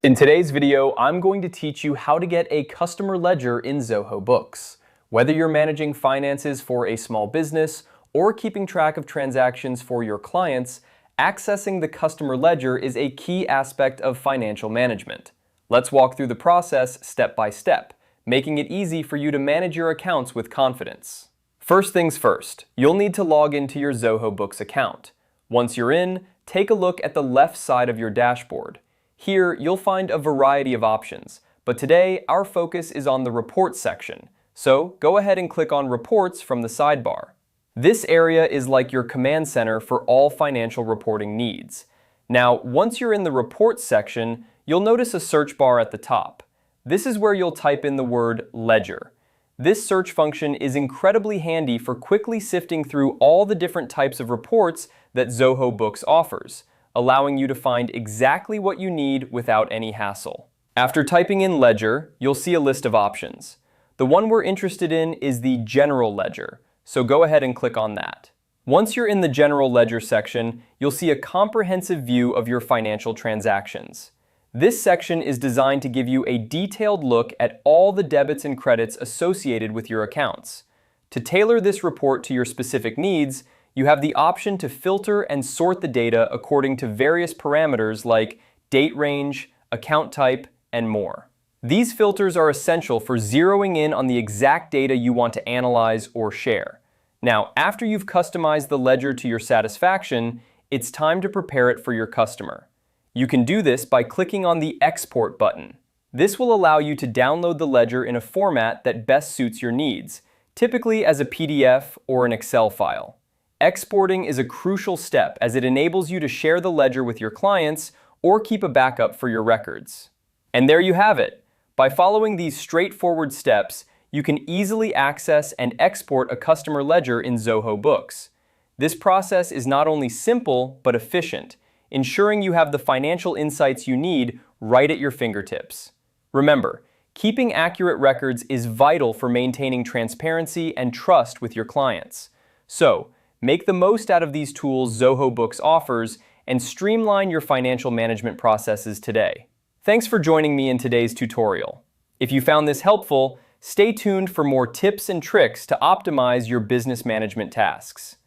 In today's video, I'm going to teach you how to get a customer ledger in Zoho Books. Whether you're managing finances for a small business or keeping track of transactions for your clients, accessing the customer ledger is a key aspect of financial management. Let's walk through the process step by step, making it easy for you to manage your accounts with confidence. First things first, you'll need to log into your Zoho Books account. Once you're in, take a look at the left side of your dashboard. Here, you'll find a variety of options, but today our focus is on the Reports section, so go ahead and click on Reports from the sidebar. This area is like your command center for all financial reporting needs. Now, once you're in the Reports section, you'll notice a search bar at the top. This is where you'll type in the word Ledger. This search function is incredibly handy for quickly sifting through all the different types of reports that Zoho Books offers, allowing you to find exactly what you need without any hassle. After typing in Ledger, you'll see a list of options. The one we're interested in is the General Ledger, so go ahead and click on that. Once you're in the General Ledger section, you'll see a comprehensive view of your financial transactions. This section is designed to give you a detailed look at all the debits and credits associated with your accounts. To tailor this report to your specific needs, you have the option to filter and sort the data according to various parameters like date range, account type, and more. These filters are essential for zeroing in on the exact data you want to analyze or share. Now, after you've customized the ledger to your satisfaction, it's time to prepare it for your customer. You can do this by clicking on the Export button. This will allow you to download the ledger in a format that best suits your needs, typically as a PDF or an Excel file. Exporting is a crucial step as it enables you to share the ledger with your clients or keep a backup for your records. And there you have it. By following these straightforward steps, you can easily access and export a customer ledger in Zoho Books. This process is not only simple but efficient, ensuring you have the financial insights you need right at your fingertips. Remember, keeping accurate records is vital for maintaining transparency and trust with your clients. So, make the most out of these tools Zoho Books offers and streamline your financial management processes today. Thanks for joining me in today's tutorial. If you found this helpful, stay tuned for more tips and tricks to optimize your business management tasks.